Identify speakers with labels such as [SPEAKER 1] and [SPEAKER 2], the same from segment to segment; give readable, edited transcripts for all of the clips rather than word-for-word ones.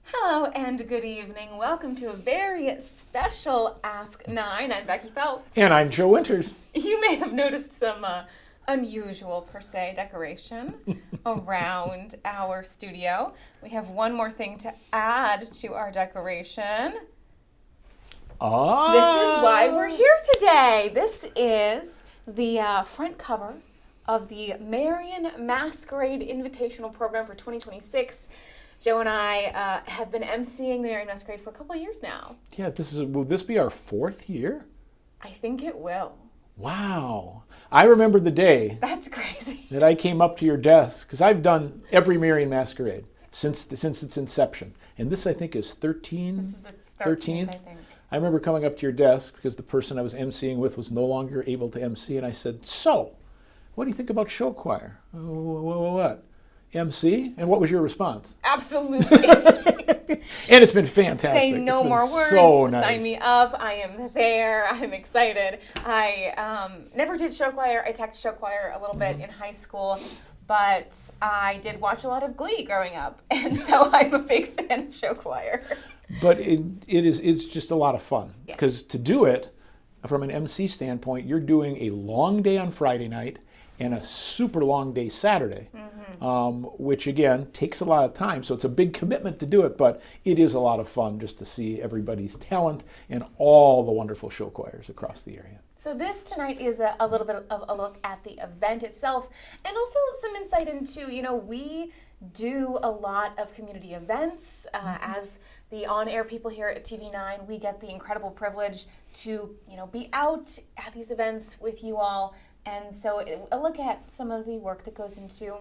[SPEAKER 1] Hello and good evening. Welcome to a very special Ask Nine. I'm Becky Phelps.
[SPEAKER 2] And I'm Joe Winters.
[SPEAKER 1] You may have noticed some unusual, per se, decoration around our studio. We have one more thing to add to our decoration.
[SPEAKER 2] Oh.
[SPEAKER 1] This is why we're here today. This is the front cover of the Marian Masquerade Invitational Program for 2026. Joe and I have been emceeing the Marian Masquerade for a couple of years now.
[SPEAKER 2] Yeah, will this be our 4th year?
[SPEAKER 1] I think it will.
[SPEAKER 2] Wow. I remember the day
[SPEAKER 1] That's crazy.
[SPEAKER 2] that I came up to your desk, because I've done every Marian Masquerade since its inception. And this, I think, is 13?
[SPEAKER 1] This is its 13th, I think.
[SPEAKER 2] I remember coming up to your desk because the person I was emceeing with was no longer able to MC, and I said, "So, what do you think about show choir?" What? MC? And what was your response?
[SPEAKER 1] Absolutely.
[SPEAKER 2] And it's been fantastic.
[SPEAKER 1] Say no more words.
[SPEAKER 2] So nice.
[SPEAKER 1] Sign me up. I am there. I'm excited. I never did show choir. I tackled show choir a little bit in high school, but I did watch a lot of Glee growing up, and so I'm a big fan of show choir.
[SPEAKER 2] But it's just a lot of fun, because to do it from an MC standpoint, you're doing a long day on Friday night and a super long day Saturday, which again takes a lot of time. So it's a big commitment to do it, but it is a lot of fun just to see everybody's talent and all the wonderful show choirs across the area.
[SPEAKER 1] So this tonight is a little bit of a look at the event itself, and also some insight into, we do a lot of community events. As the on-air people here at TV9, we get the incredible privilege to, be out at these events with you all. And so a look at some of the work that goes into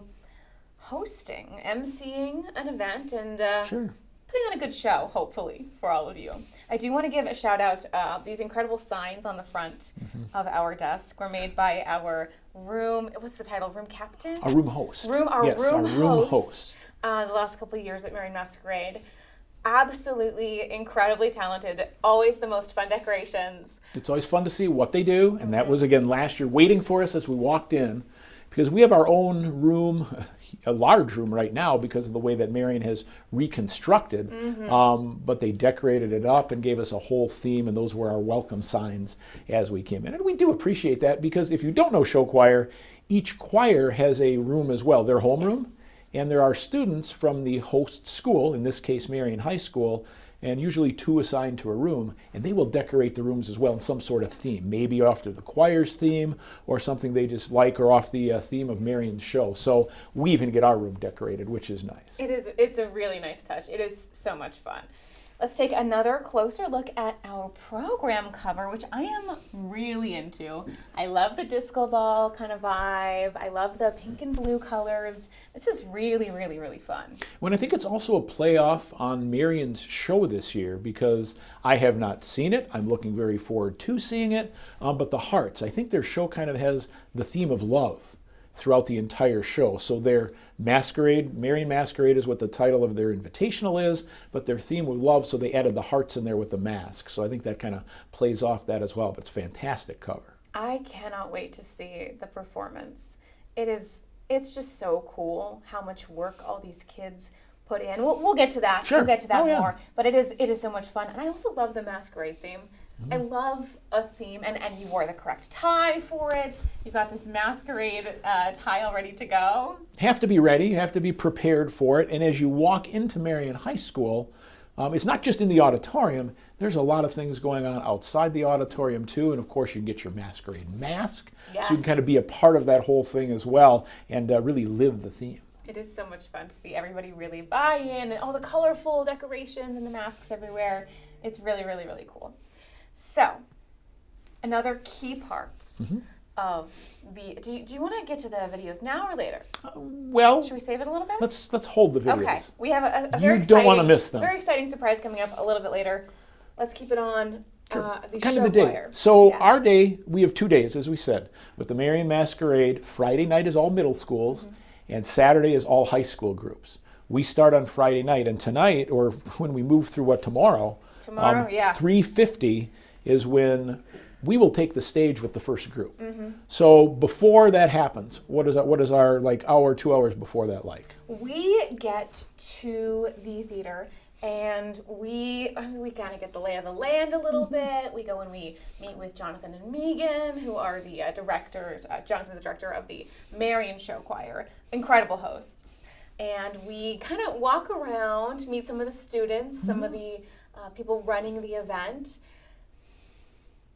[SPEAKER 1] hosting, emceeing an event, and putting on a good show, hopefully, for all of you. I do want to give a shout out. These incredible signs on the front of our desk were made by our room, what's the title, room captain?
[SPEAKER 2] Our room host.
[SPEAKER 1] Our room host. The
[SPEAKER 2] host.
[SPEAKER 1] last couple of years at Marian Masquerade. Absolutely incredibly talented, always the most fun decorations.
[SPEAKER 2] It's always fun to see what they do, and that was again last year, waiting for us as we walked in, because we have our own room, a large room right now because of the way that Marian has reconstructed, but they decorated it up and gave us a whole theme, and those were our welcome signs as we came in. And we do appreciate that, because if you don't know show choir, each choir has a room as well, their homeroom. And there are students from the host school, in this case Marian High School, and usually 2 assigned to a room, and they will decorate the rooms as well in some sort of theme, maybe after the choir's theme or something they just like, or off the theme of Marian's show. So we even get our room decorated, which is nice.
[SPEAKER 1] It's a really nice touch. It is so much fun. Let's take another closer look at our program cover, which I am really into. I love the disco ball kind of vibe. I love the pink and blue colors. This is really, really, really fun.
[SPEAKER 2] Well, I think it's also a playoff on Marian's show this year, because I have not seen it. I'm looking very forward to seeing it. But the Hearts, I think their show kind of has the theme of love throughout the entire show. So their Masquerade, Marian Masquerade is what the title of their invitational is, but their theme was love, so they added the hearts in there with the mask. So I think that kind of plays off that as well, but it's a fantastic cover.
[SPEAKER 1] I cannot wait to see the performance. It's just so cool how much work all these kids put in. We'll get to that.
[SPEAKER 2] Sure.
[SPEAKER 1] We'll get to that
[SPEAKER 2] yeah.
[SPEAKER 1] more. But it is so much fun. And I also love the masquerade theme. I love a theme, and you wore the correct tie for it. You got this masquerade tie all ready to go.
[SPEAKER 2] Have to be ready, you have to be prepared for it. And as you walk into Marian High School, it's not just in the auditorium. There's a lot of things going on outside the auditorium too. And of course you can get your masquerade mask.
[SPEAKER 1] Yes.
[SPEAKER 2] So you can kind of be a part of that whole thing as well, and really live the theme.
[SPEAKER 1] It is so much fun to see everybody really buy in, and all the colorful decorations and the masks everywhere. It's really, really, really cool. So, another key part of the. Do you want to get to the videos now or later?
[SPEAKER 2] Well,
[SPEAKER 1] should we save it a little bit?
[SPEAKER 2] Let's hold the videos.
[SPEAKER 1] Okay, we have a very
[SPEAKER 2] You don't want to miss them.
[SPEAKER 1] Very exciting surprise coming up a little bit later. Let's keep it on.
[SPEAKER 2] Sure.
[SPEAKER 1] The
[SPEAKER 2] kind
[SPEAKER 1] show
[SPEAKER 2] of the day.
[SPEAKER 1] choir.
[SPEAKER 2] So
[SPEAKER 1] Yes.
[SPEAKER 2] our day, we have 2 days, as we said, with the Marian Masquerade. Friday night is all middle schools, and Saturday is all high school groups. We start on Friday night, and tonight, or when we move through tomorrow,
[SPEAKER 1] Tomorrow, yes.
[SPEAKER 2] 3:50 is when we will take the stage with the first group. So before that happens, what is our like hour, 2 hours before that like?
[SPEAKER 1] We get to the theater and we kind of get the lay of the land a little bit. We go and we meet with Jonathan and Megan, who are the directors. Jonathan's the director of the Marion Show Choir. Incredible hosts. And we kind of walk around, meet some of the students, some of the people running the event.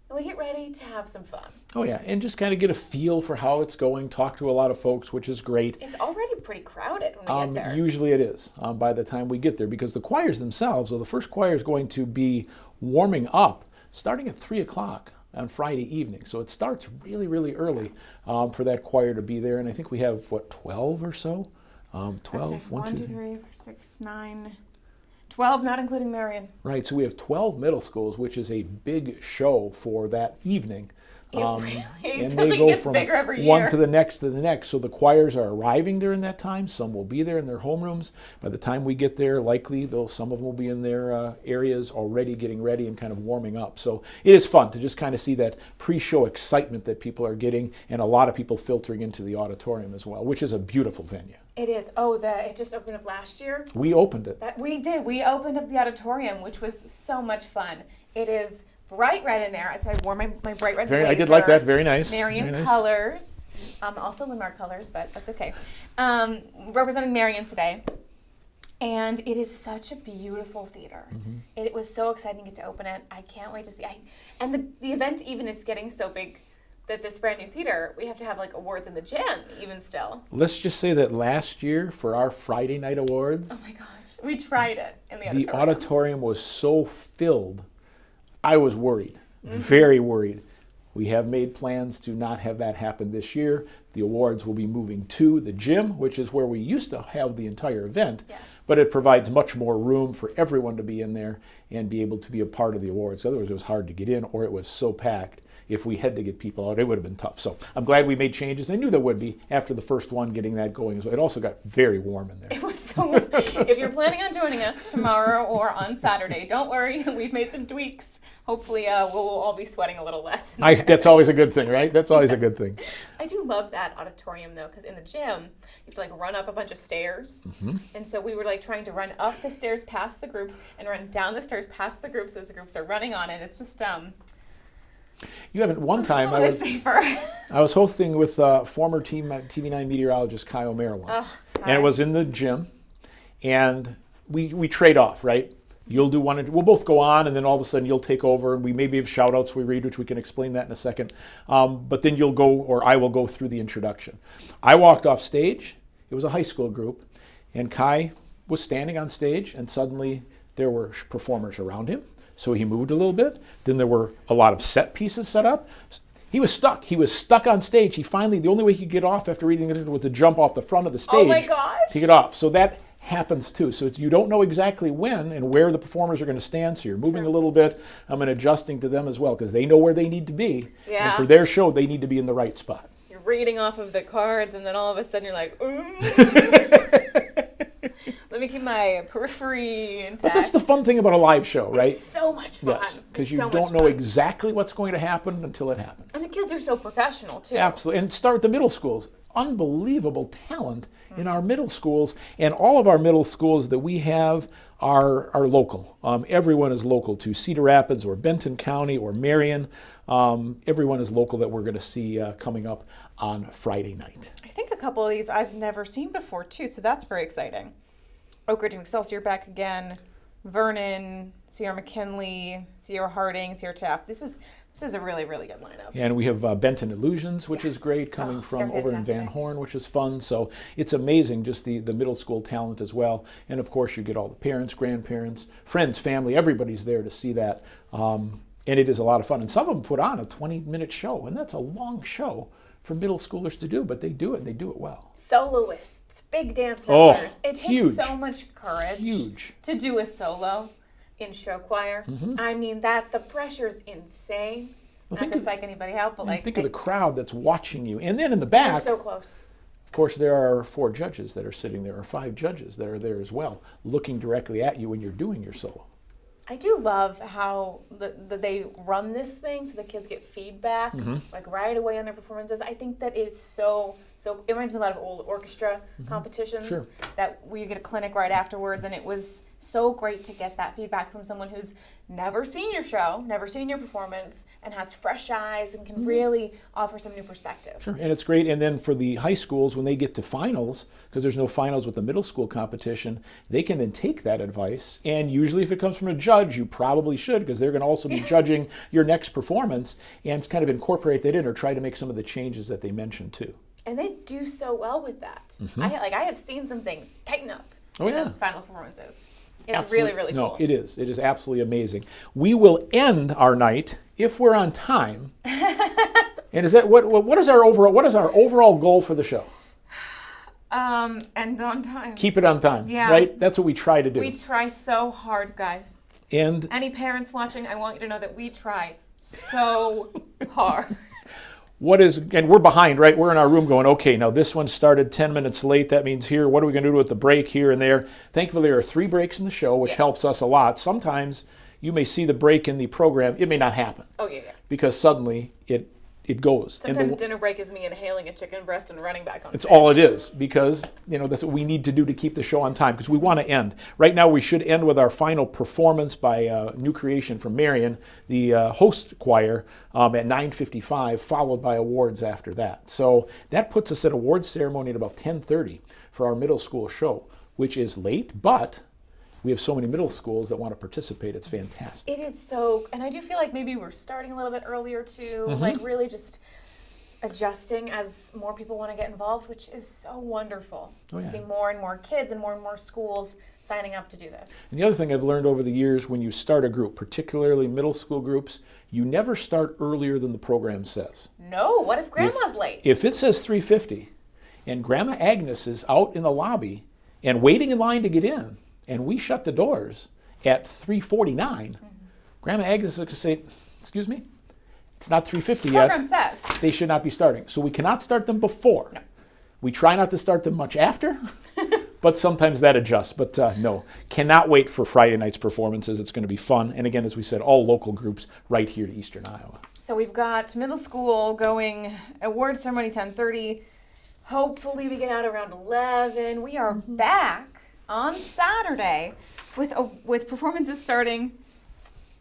[SPEAKER 1] And we get ready to have some fun.
[SPEAKER 2] Oh yeah, and just kind of get a feel for how it's going, talk to a lot of folks, which is great.
[SPEAKER 1] It's already pretty crowded when we get there.
[SPEAKER 2] Usually it is by the time we get there, because the choirs themselves, well, the first choir is going to be warming up starting at 3 o'clock on Friday evening. So it starts really, really early for that choir to be there. And I think we have, 12 or so? 12,
[SPEAKER 1] 1, 2, 3, 4, 6, 9... 12, not including Marion.
[SPEAKER 2] Right, so we have 12 middle schools, which is a big show for that evening. And they go from one to the next to the next. So the choirs are arriving during that time. Some will be there in their homerooms. By the time we get there, likely, though, some of them will be in their areas already getting ready and kind of warming up. So it is fun to just kind of see that pre-show excitement that people are getting, and a lot of people filtering into the auditorium as well, which is a beautiful venue.
[SPEAKER 1] It is. It just opened up last year.
[SPEAKER 2] We opened it.
[SPEAKER 1] We did. We opened up the auditorium, which was so much fun. It is bright red in there. So I wore my bright red blazer.
[SPEAKER 2] I did like that. Very nice.
[SPEAKER 1] Marion
[SPEAKER 2] Very nice.
[SPEAKER 1] colors. Also Linmark colors, but that's okay. Representing Marion today. And it is such a beautiful theater. It was so exciting to get to open it. I can't wait to see. And the event even is getting so big that this brand new theater, we have to have like awards in the gym even still.
[SPEAKER 2] Let's just say that last year for our Friday night awards,
[SPEAKER 1] oh my gosh, we tried it in the auditorium.
[SPEAKER 2] The auditorium was so filled, I was worried, very worried. We have made plans to not have that happen this year. The awards will be moving to the gym, which is where we used to have the entire event, but it provides much more room for everyone to be in there and be able to be a part of the awards. Otherwise, it was hard to get in, or it was so packed. If we had to get people out, it would have been tough. So I'm glad we made changes. I knew there would be after the first one, getting that going. So it also got very warm in there.
[SPEAKER 1] It was so. If you're planning on joining us tomorrow or on Saturday, don't worry. We've made some tweaks. Hopefully, we'll all be sweating a little less.
[SPEAKER 2] That's always a good thing, right? That's always a good thing.
[SPEAKER 1] I do love that auditorium though, because in the gym you have to like run up a bunch of stairs, and so we were like trying to run up the stairs past the groups and run down the stairs past the groups as the groups are running on it. It's just
[SPEAKER 2] You haven't. One time I was hosting with former TV9 meteorologist Kai O'Mara once, and it was in the gym, and we trade off, right? You'll do one, and we'll both go on, and then all of a sudden you'll take over, and we maybe have shout-outs we read, which we can explain that in a second. But then you'll go, or I will go through the introduction. I walked off stage. It was a high school group, and Kai was standing on stage, and suddenly there were performers around him. So he moved a little bit. Then there were a lot of set pieces set up. He was stuck. He was stuck on stage. The only way he could get off after reading it was to jump off the front of the stage.
[SPEAKER 1] Oh my gosh.
[SPEAKER 2] To get off. So that happens too. So you don't know exactly when and where the performers are going to stand. So you're moving a little bit and adjusting to them as well, because they know where they need to be.
[SPEAKER 1] Yeah.
[SPEAKER 2] And for their show, they need to be in the right spot.
[SPEAKER 1] You're reading off of the cards, and then all of a sudden you're like, let me keep my periphery intact.
[SPEAKER 2] But that's the fun thing about a live show, right?
[SPEAKER 1] It's so much fun.
[SPEAKER 2] Yes, because you don't know exactly what's going to happen until it happens.
[SPEAKER 1] And the kids are so professional, too.
[SPEAKER 2] Absolutely. And start with the middle schools. Unbelievable talent in our middle schools. And all of our middle schools that we have are local. Everyone is local to Cedar Rapids or Benton County or Marion. Everyone is local that we're going to see coming up on Friday night.
[SPEAKER 1] I think a couple of these I've never seen before, too, so that's very exciting. Oak Ridge and Excelsior back again, Vernon, Sierra McKinley, Sierra Harding, Sierra Taft. This is a really, really good lineup.
[SPEAKER 2] And we have Benton Illusions, which is great, coming from over in Van Horn, which is fun. So it's amazing, just the middle school talent as well. And of course, you get all the parents, grandparents, friends, family, everybody's there to see that. And it is a lot of fun. And some of them put on a 20-minute show, and that's a long show for middle schoolers to do, but they do it, and they do it well.
[SPEAKER 1] Soloists, big dance numbers. It
[SPEAKER 2] huge.
[SPEAKER 1] takes so much courage to do a solo in show choir. I mean, the pressure's insane. Not to psych anybody out, but
[SPEAKER 2] think of the crowd that's watching you. And then in the back,
[SPEAKER 1] so close.
[SPEAKER 2] Of course, there are 4 judges that are sitting there, or 5 judges that are there as well, looking directly at you when you're doing your solo.
[SPEAKER 1] I do love how they run this thing so the kids get feedback like right away on their performances. I think that is so it reminds me a lot of old orchestra competitions that where you get a clinic right afterwards, and it was so great to get that feedback from someone who's never seen your show, never seen your performance, and has fresh eyes and can really offer some new perspective.
[SPEAKER 2] Sure, and it's great. And then for the high schools, when they get to finals, because there's no finals with the middle school competition, they can then take that advice. And usually if it comes from a judge, you probably should, because they're going to also be judging your next performance, and kind of incorporate that in or try to make some of the changes that they mentioned too.
[SPEAKER 1] And they do so well with that. I have seen some things tighten up in those final performances. It's
[SPEAKER 2] Absolutely.
[SPEAKER 1] really cool.
[SPEAKER 2] No, it is. It is absolutely amazing. We will end our night, if we're on time. And is that what is our overall goal for the show?
[SPEAKER 1] End on time.
[SPEAKER 2] Keep it on time.
[SPEAKER 1] Yeah.
[SPEAKER 2] Right? That's what we try to do.
[SPEAKER 1] We try so hard, guys.
[SPEAKER 2] And
[SPEAKER 1] any parents watching, I want you to know that we try so hard.
[SPEAKER 2] And we're behind, right? We're in our room going, okay, now this one started 10 minutes late. That means here, what are we going to do with the break here and there? Thankfully, there are 3 breaks in the show, which helps us a lot. Sometimes you may see the break in the program. It may not happen.
[SPEAKER 1] Oh, yeah.
[SPEAKER 2] Because suddenly it goes.
[SPEAKER 1] Sometimes dinner break is me inhaling a chicken breast and running back on
[SPEAKER 2] It's
[SPEAKER 1] stage.
[SPEAKER 2] all it is, because that's what we need to do to keep the show on time, because we want to end. Right now we should end with our final performance by new creation from Marion, the host choir, at 9:55, followed by awards after that. So that puts us at awards ceremony at about 10:30 for our middle school show, which is late, but we have so many middle schools that want to participate. It's fantastic.
[SPEAKER 1] It is so, and I do feel like maybe we're starting a little bit earlier too, like really just adjusting as more people want to get involved, which is so wonderful to see more and more kids and more schools signing up to do this.
[SPEAKER 2] And the other thing I've learned over the years, when you start a group, particularly middle school groups, you never start earlier than the program says.
[SPEAKER 1] No, what if Grandma's late?
[SPEAKER 2] If it says 3:50 and Grandma Agnes is out in the lobby and waiting in line to get in, and we shut the doors at 3:49, Grandma Agnes is going to say, excuse me, it's not 3:50 yet.
[SPEAKER 1] Program says.
[SPEAKER 2] They should not be starting. So we cannot start them before.
[SPEAKER 1] No.
[SPEAKER 2] We try not to start them much after, but sometimes that adjusts. But no, cannot wait for Friday night's performances. It's going to be fun. And again, as we said, all local groups right here to Eastern Iowa.
[SPEAKER 1] So we've got middle school going, awards ceremony 10:30. Hopefully we get out around 11. We are back on Saturday with performances starting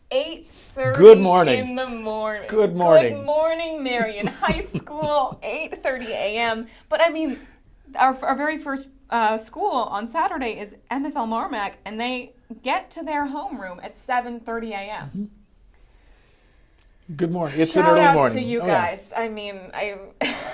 [SPEAKER 1] 8:30
[SPEAKER 2] Good morning.
[SPEAKER 1] in the morning.
[SPEAKER 2] Good morning.
[SPEAKER 1] Good morning, Marion High School, 8:30 a.m. But I mean, our very first school on Saturday is MFL Marmac, and they get to their homeroom at 7:30 a.m.
[SPEAKER 2] Good morning. It's
[SPEAKER 1] Shout
[SPEAKER 2] an early
[SPEAKER 1] out
[SPEAKER 2] morning.
[SPEAKER 1] to you guys. I mean,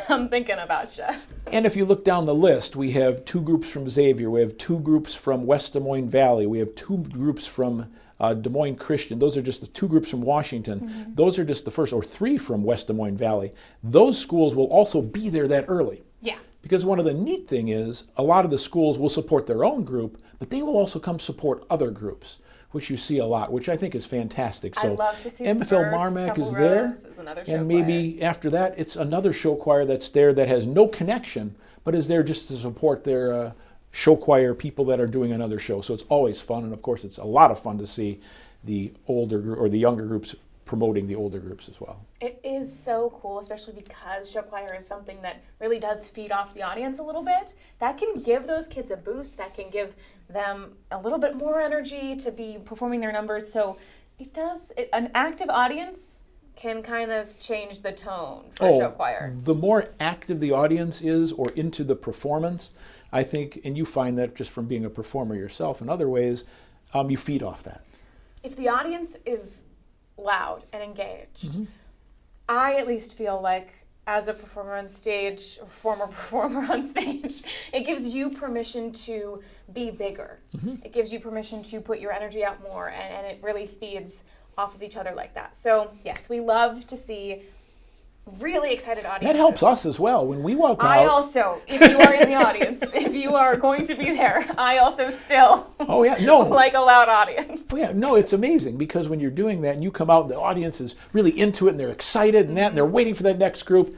[SPEAKER 1] I'm thinking about you.
[SPEAKER 2] And if you look down the list, we have 2 groups from Xavier. We have 2 groups from West Des Moines Valley. We have 2 groups from Des Moines Christian. Those are just the 2 groups from Washington. Those are just the first, or 3 from West Des Moines Valley. Those schools will also be there that early.
[SPEAKER 1] Yeah.
[SPEAKER 2] Because one of the neat thing is, a lot of the schools will support their own group, but they will also come support other groups, which you see a lot, which I think is fantastic. So
[SPEAKER 1] I'd love to see the
[SPEAKER 2] MFL
[SPEAKER 1] first
[SPEAKER 2] Marmac
[SPEAKER 1] couple
[SPEAKER 2] is there,
[SPEAKER 1] rows is another show
[SPEAKER 2] and maybe
[SPEAKER 1] choir.
[SPEAKER 2] after that, it's another show choir that's there that has no connection, but is there just to support their show choir people that are doing another show. So it's always fun, and of course, it's a lot of fun to see the older or the younger groups promoting the older groups as well.
[SPEAKER 1] It is so cool, especially because show choir is something that really does feed off the audience a little bit. That can give those kids a boost. That can give them a little bit more energy to be performing their numbers. So an active audience can kind of change the tone for show choir.
[SPEAKER 2] The more active the audience is or into the performance, I think, and you find that just from being a performer yourself in other ways, you feed off that.
[SPEAKER 1] If the audience is loud and engaged, I at least feel like as a performer on stage, or former performer on stage, it gives you permission to be bigger. It gives you permission to put your energy out more, and it really feeds off of each other like that. So yes, we love to see really excited audiences.
[SPEAKER 2] That helps us as well. When we walk out.
[SPEAKER 1] I also, if you are in the audience, if you are going to be there, I also still like a loud audience.
[SPEAKER 2] Oh yeah, no, it's amazing because when you're doing that and you come out and the audience is really into it and they're excited and they're waiting for that next group,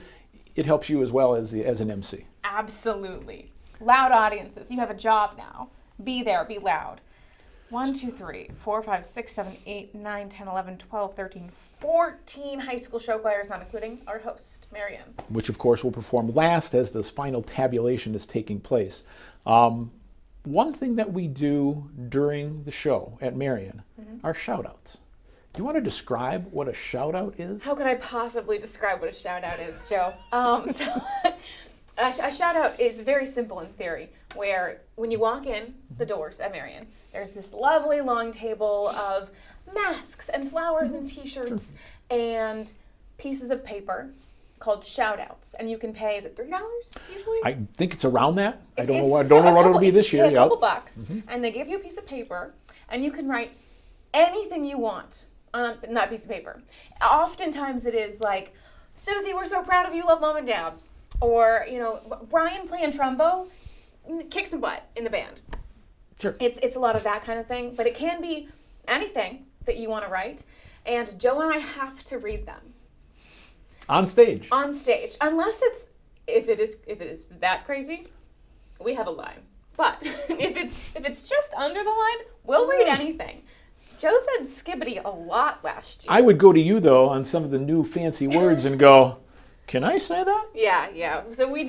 [SPEAKER 2] it helps you as well as an MC.
[SPEAKER 1] Absolutely. Loud audiences. You have a job now. Be there, be loud. 1, 2, 3, 4, 5, 6, 7, 8, 9, 10, 11, 12, 13, 14 high school show choirs, not including our host, Miriam.
[SPEAKER 2] Which, of course, will perform last as this final tabulation is taking place. One thing that we do during the show at Marion are shout-outs. Do you want to describe what a shout-out is?
[SPEAKER 1] How could I possibly describe what a shout-out is, Joe? A shout-out is very simple in theory, where when you walk in the doors at Marion, there's this lovely long table of masks and flowers and t-shirts and pieces of paper called shout-outs. And you can pay, is it $3 usually?
[SPEAKER 2] I think it's around that. I don't know
[SPEAKER 1] So
[SPEAKER 2] what it'll be this year.
[SPEAKER 1] A couple bucks, and they give you a piece of paper, and you can write anything you want on that piece of paper. Oftentimes it is like, Susie, we're so proud of you, love mom and dad. Or, Brian playing trombone, kick some butt in the band.
[SPEAKER 2] Sure.
[SPEAKER 1] It's a lot of that kind of thing, but it can be anything that you want to write. And Joe and I have to read them.
[SPEAKER 2] On stage.
[SPEAKER 1] On stage. Unless if it is that crazy, we have a line. But if it's just under the line, we'll read anything. Joe said skibbity a lot last year.
[SPEAKER 2] I would go to you, though, on some of the new fancy words and go, can I say that?
[SPEAKER 1] Yeah. So we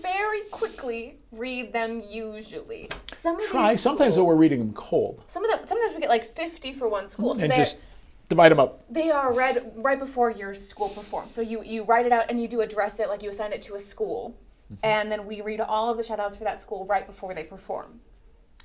[SPEAKER 1] very quickly read them usually.
[SPEAKER 2] Sometimes though we're reading them cold.
[SPEAKER 1] Sometimes we get like 50 for one school. So
[SPEAKER 2] And just divide them up.
[SPEAKER 1] they are read right before your school performs. So you write it out and you do address it like you assign it to a school. And then we read all of the shout-outs for that school right before they perform.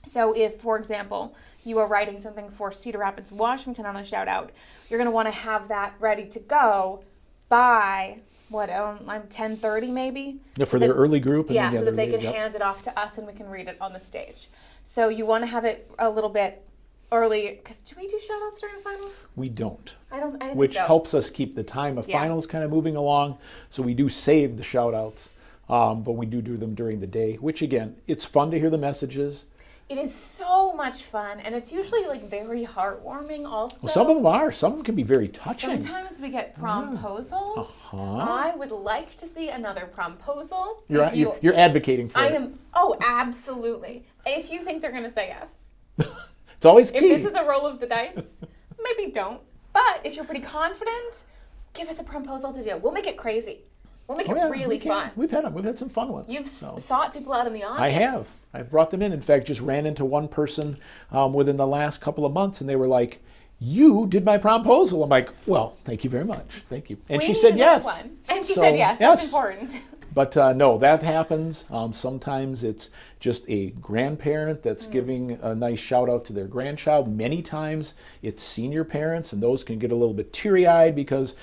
[SPEAKER 1] So if, for example, you are writing something for Cedar Rapids, Washington on a shout-out, you're going to want to have that ready to go by, 10:30 maybe?
[SPEAKER 2] Yeah, for their early group.
[SPEAKER 1] Yeah, so that they can hand it off to us and we can read it on the stage. So you want to have it a little bit early, because do we do shout-outs during finals?
[SPEAKER 2] We don't.
[SPEAKER 1] I didn't
[SPEAKER 2] Which
[SPEAKER 1] think so.
[SPEAKER 2] helps us keep the time of finals kind of moving along. So we do save the shout-outs, but we do them during the day, which again, it's fun to hear the messages.
[SPEAKER 1] It is so much fun, and it's usually like very heartwarming also.
[SPEAKER 2] Well, some of them are. Some of them can be very touching.
[SPEAKER 1] Sometimes we get promposals. I would like to see another promposal.
[SPEAKER 2] You're advocating for it.
[SPEAKER 1] Absolutely. If you think they're going to say yes.
[SPEAKER 2] It's always key.
[SPEAKER 1] If this is a roll of the dice, maybe don't. But if you're pretty confident, give us a promposal to do. We'll make it crazy. We'll make it really fun.
[SPEAKER 2] We've had them. We've had some fun ones.
[SPEAKER 1] You've sought people out in the audience.
[SPEAKER 2] I have. I've brought them in. In fact, just ran into one person within the last couple of months, and they were like, "You did my promposal." I'm like, "Well, thank you very much. Thank you." And she said yes.
[SPEAKER 1] And she said yes. That's important.
[SPEAKER 2] But no, that happens. Sometimes it's just a grandparent that's giving a nice shout out to their grandchild. Many times it's senior parents, and those can get a little bit teary-eyed because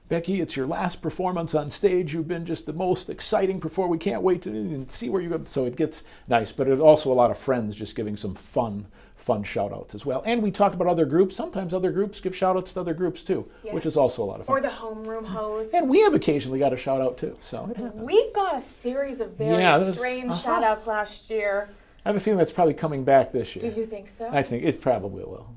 [SPEAKER 2] Becky, it's your last performance on stage. You've been just the most exciting performer. We can't wait to see where you go. So it gets nice, but it's also a lot of friends just giving some fun shout outs as well. And we talked about other groups. Sometimes other groups give shout outs to other groups too, which is also a lot of fun.
[SPEAKER 1] Or the homeroom host.
[SPEAKER 2] And we have occasionally got a shout out too, so it happens.
[SPEAKER 1] We got a series of very strange shout outs last year.
[SPEAKER 2] I have a feeling that's probably coming back this year.
[SPEAKER 1] Do you think so?
[SPEAKER 2] I think it probably will.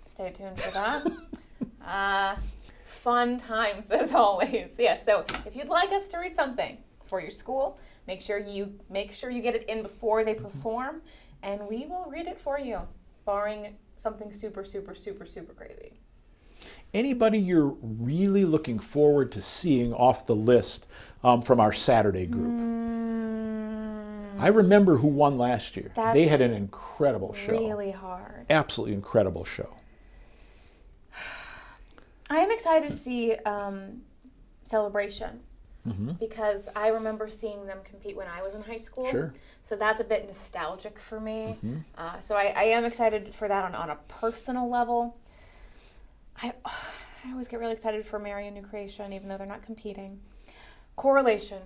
[SPEAKER 1] Stay tuned for that. Fun times as always. Yeah, so if you'd like us to read something for your school, make sure you get it in before they perform, and we will read it for you, barring something super, super, super, super crazy.
[SPEAKER 2] Anybody you're really looking forward to seeing off the list from our Saturday group? I remember who won last year. They had an incredible show.
[SPEAKER 1] Really hard.
[SPEAKER 2] Absolutely incredible show.
[SPEAKER 1] I am excited to see Celebration because I remember seeing them compete when I was in high school.
[SPEAKER 2] Sure.
[SPEAKER 1] So that's a bit nostalgic for me. So I am excited for that on a personal level. I always get really excited for Marion New Creation, even though they're not competing. Correlation.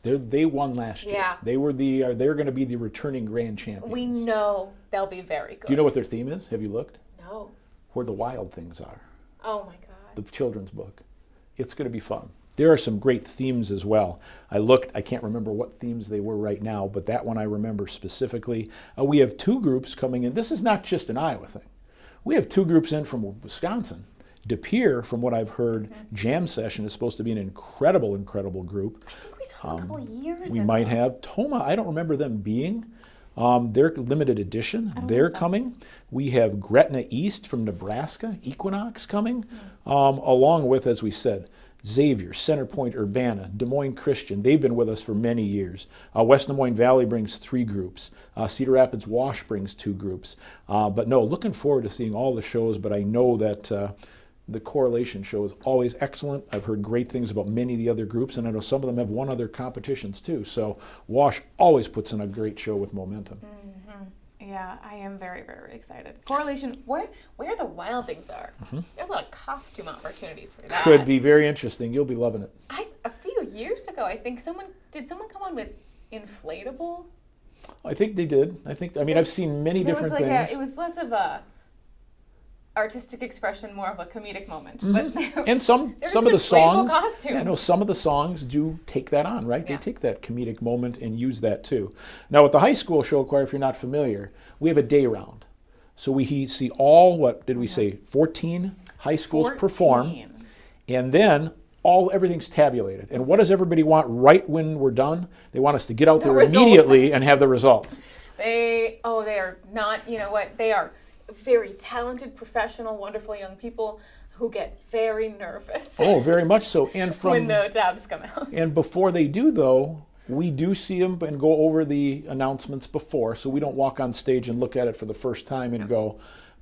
[SPEAKER 2] They won last year.
[SPEAKER 1] Yeah.
[SPEAKER 2] They're going to be the returning grand champions.
[SPEAKER 1] We know they'll be very good.
[SPEAKER 2] Do you know what their theme is? Have you looked?
[SPEAKER 1] No.
[SPEAKER 2] Where the Wild Things Are.
[SPEAKER 1] Oh my God.
[SPEAKER 2] The children's book. It's going to be fun. There are some great themes as well. I can't remember what themes they were right now, but that one I remember specifically. We have two groups coming in. This is not just an Iowa thing. We have two groups in from Wisconsin. De Pere, from what I've heard, Jam Session is supposed to be an incredible, incredible group.
[SPEAKER 1] I think we saw them a couple of years ago.
[SPEAKER 2] We might have. Toma, I don't remember them being They're limited edition. They're coming. We have Gretna East from Nebraska, Equinox coming, along with, as we said, Xavier, Centerpoint Urbana, Des Moines Christian. They've been with us for many years. West Des Moines Valley brings 3 groups. Cedar Rapids Wash brings 2 groups. But no, looking forward to seeing all the shows, but I know that the Correlation show is always excellent. I've heard great things about many of the other groups, and I know some of them have won other competitions too. So Wash always puts in a great show with momentum.
[SPEAKER 1] Yeah, I am very, very excited. Correlation, where the wild things are. There's a lot of costume opportunities for that.
[SPEAKER 2] Could be very interesting. You'll be loving it.
[SPEAKER 1] A few years ago, I think someone come on with inflatable?
[SPEAKER 2] I think they did. I mean, I've seen many different things.
[SPEAKER 1] It was less of a artistic expression, more of a comedic moment. But
[SPEAKER 2] and some of the songs,
[SPEAKER 1] costumes.
[SPEAKER 2] some of the songs do take that on, right? They take that comedic moment and use that too. Now with the high school show choir, if you're not familiar, we have a day round. So we see all, what did we say, 14 high schools perform, and then everything's tabulated. And what does everybody want right when we're done? They want us to get out there immediately and have the results.
[SPEAKER 1] They are not, you know what, they are very talented, professional, wonderful young people who get very nervous.
[SPEAKER 2] Oh, very much so. And
[SPEAKER 1] when the tabs come out.
[SPEAKER 2] And before they do, though, we do see them and go over the announcements before, so we don't walk on stage and look at it for the first time and go.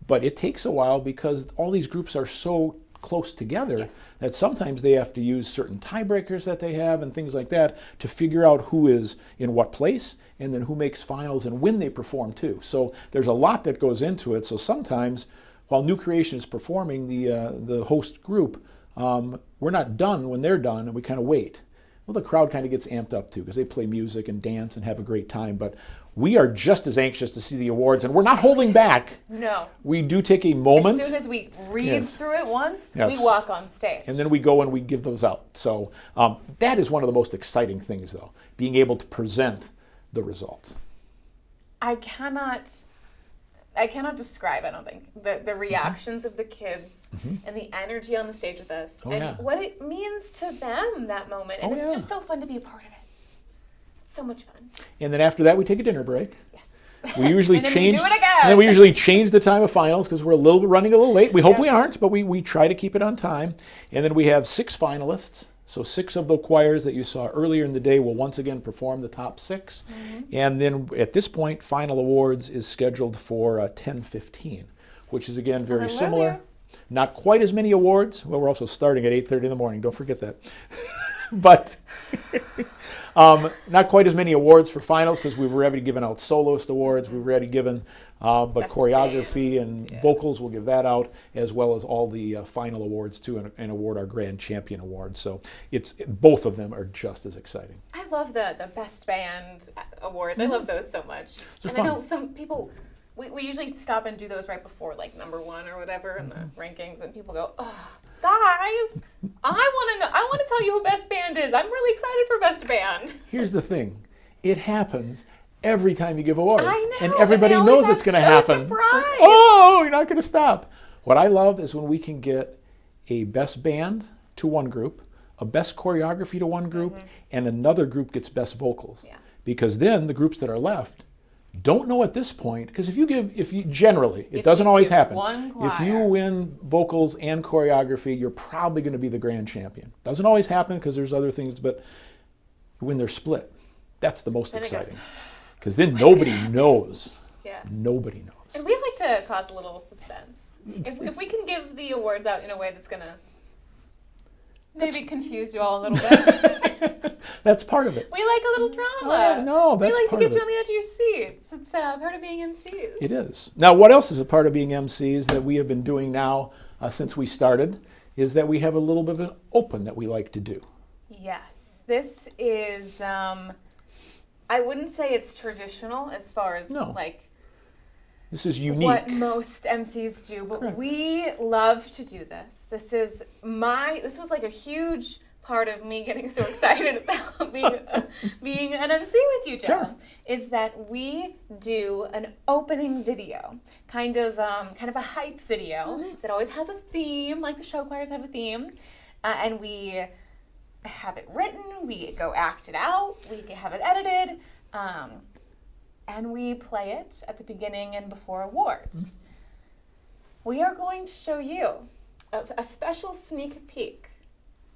[SPEAKER 2] But it takes a while because all these groups are so close together that sometimes they have to use certain tiebreakers that they have and things like that to figure out who is in what place and then who makes finals and when they perform too. So there's a lot that goes into it. So sometimes while New Creation is performing, the host group, we're not done when they're done and we kind of wait. Well, the crowd kind of gets amped up too because they play music and dance and have a great time. But we are just as anxious to see the awards, and we're not holding back.
[SPEAKER 1] No.
[SPEAKER 2] We do take a moment.
[SPEAKER 1] As soon as we read through it once, we walk on stage.
[SPEAKER 2] And then we go and we give those out. So that is one of the most exciting things, though, being able to present the results.
[SPEAKER 1] I cannot describe, I don't think, the reactions of the kids and the energy on the stage with us and what it means to them that moment. And it's just so fun to be a part of it. It's so much fun.
[SPEAKER 2] And then after that, we take a dinner break.
[SPEAKER 1] Yes.
[SPEAKER 2] We usually
[SPEAKER 1] and
[SPEAKER 2] change.
[SPEAKER 1] We do it again.
[SPEAKER 2] And then we usually change the time of finals because we're running a little late. We hope we aren't, but we try to keep it on time. And then we have 6 finalists. So 6 of the choirs that you saw earlier in the day will once again perform the top 6. And then at this point, final awards is scheduled for 10:15, which is again very similar. Not quite as many awards. Well, we're also starting at 8:30 in the morning. Don't forget that. But not quite as many awards for finals because we've already given out soloist awards. We've already given, but Best choreography and vocals, we'll give that out, as well as all the final awards too, and award our Grand Champion Award. So both of them are just as exciting.
[SPEAKER 1] I love the Best Band awards. I love those so much. And fun. I know some people, we usually stop and do those right before like number 1 or whatever in the rankings, and people go, oh, guys, I want to tell you who Best Band is. I'm really excited for Best Band.
[SPEAKER 2] Here's the thing. It happens every time you give awards.
[SPEAKER 1] I know,
[SPEAKER 2] and everybody knows it's going to happen.
[SPEAKER 1] Surprised.
[SPEAKER 2] Oh, you're not going to stop. What I love is when we can get a Best Band to one group, a Best Choreography to one group, and another group gets Best Vocals. Yeah. Because then the groups that are left don't know at this point, because if you generally, it doesn't always happen. If you win vocals and choreography, you're probably going to be the grand champion. Doesn't always happen because there's other things, but when they're split, that's the most exciting. Because then nobody knows. Yeah. Nobody knows.
[SPEAKER 1] And we like to cause a little suspense. If we can give the awards out in a way that's going to maybe confuse you all a little bit.
[SPEAKER 2] That's part of it.
[SPEAKER 1] We like a little drama.
[SPEAKER 2] Oh, no, that's
[SPEAKER 1] we like
[SPEAKER 2] part
[SPEAKER 1] to
[SPEAKER 2] of
[SPEAKER 1] get you on the edge of your seats. It's part of being MCs.
[SPEAKER 2] It is. Now, what else is a part of being MCs that we have been doing now since we started is that we have a little bit of an open that we like to do.
[SPEAKER 1] Yes. This is, I wouldn't say it's traditional as far as like
[SPEAKER 2] this is unique.
[SPEAKER 1] What most MCs do, but Correct. We love to do this. This was like a huge part of me getting so excited about being an MC with you, Joe. Sure. Is that we do an opening video, kind of a hype video that always has a theme, like the show choirs have a theme, and we have it written, we go act it out, we have it edited. and we play it at the beginning and before awards. We are going to show you a special sneak peek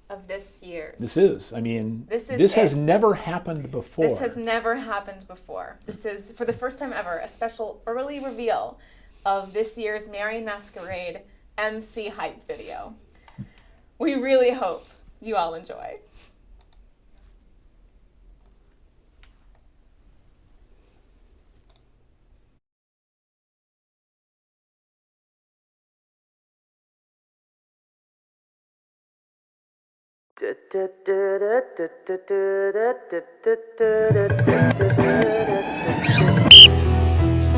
[SPEAKER 1] of this year's.
[SPEAKER 2] This is, I mean,
[SPEAKER 1] This is
[SPEAKER 2] this has
[SPEAKER 1] it.
[SPEAKER 2] never happened before.
[SPEAKER 1] This has never happened before. This is, for the first time ever, a special early reveal of this year's Marion Masquerade MC hype video. We really hope you all enjoy.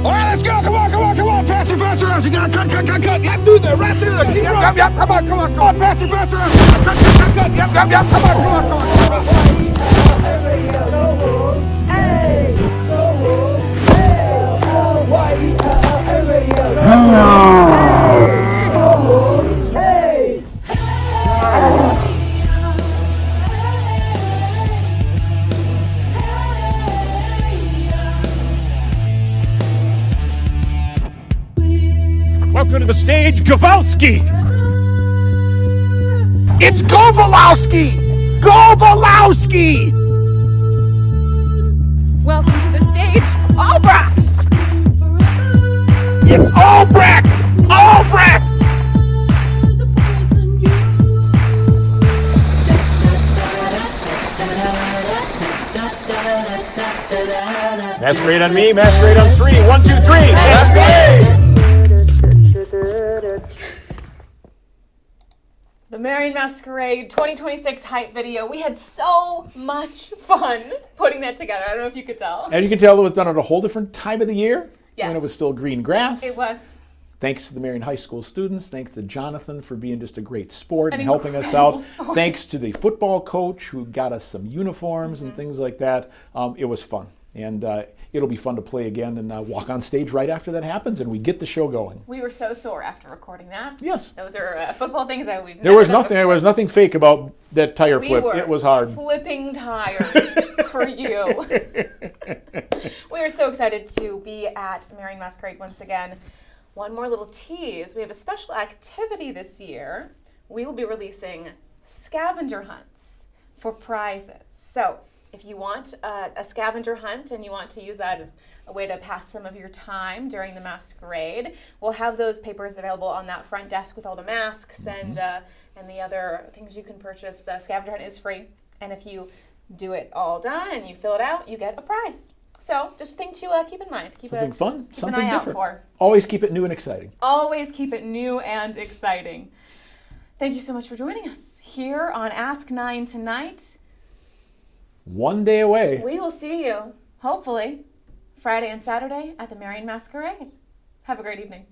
[SPEAKER 3] All right, let's go. Come on. Faster. You gotta cut. Yep, do the rest of it. Yep. Come on. Faster. Cut. Yep. Come on. Welcome to the stage, Gawowski. It's Gawowski.
[SPEAKER 1] Welcome to the stage, Albrecht!
[SPEAKER 3] It's Albrecht. Masquerade on me, masquerade on 3. 1, 2, 3. Masquerade.
[SPEAKER 1] The Marion Masquerade 2026 hype video. We had so much fun putting that together. I don't know if you could tell.
[SPEAKER 2] As you can tell, it was done at a whole different time of the year.
[SPEAKER 1] Yes.
[SPEAKER 2] When it was still green grass.
[SPEAKER 1] It was.
[SPEAKER 2] Thanks to the Marion High School students. Thanks to Jonathan for being just a great sport
[SPEAKER 1] An
[SPEAKER 2] and helping us
[SPEAKER 1] incredible
[SPEAKER 2] out.
[SPEAKER 1] sport.
[SPEAKER 2] Thanks to the football coach who got us some uniforms and things like that. It was fun. And it'll be fun to play again and walk on stage right after that happens and we get the show going.
[SPEAKER 1] We were so sore after recording that.
[SPEAKER 2] Yes.
[SPEAKER 1] Those are football things that we've
[SPEAKER 2] There was nothing fake about that tire flip.
[SPEAKER 1] were
[SPEAKER 2] It was hard.
[SPEAKER 1] flipping tires for you. We are so excited to be at Marion Masquerade once again. One more little tease. We have a special activity this year. We will be releasing scavenger hunts for prizes. So if you want a scavenger hunt and you want to use that as a way to pass some of your time during the masquerade, we'll have those papers available on that front desk with all the masks and the other things you can purchase. The scavenger hunt is free, and if you do it all done and you fill it out, you get a prize. So just a thing to keep in mind.
[SPEAKER 2] Something fun,
[SPEAKER 1] keep
[SPEAKER 2] something
[SPEAKER 1] an eye
[SPEAKER 2] different.
[SPEAKER 1] Out for.
[SPEAKER 2] Always keep it new and exciting.
[SPEAKER 1] Always keep it new and exciting. Thank you so much for joining us here on Ask 9 tonight.
[SPEAKER 2] One day away.
[SPEAKER 1] We will see you, hopefully, Friday and Saturday at the Marion Masquerade. Have a great evening.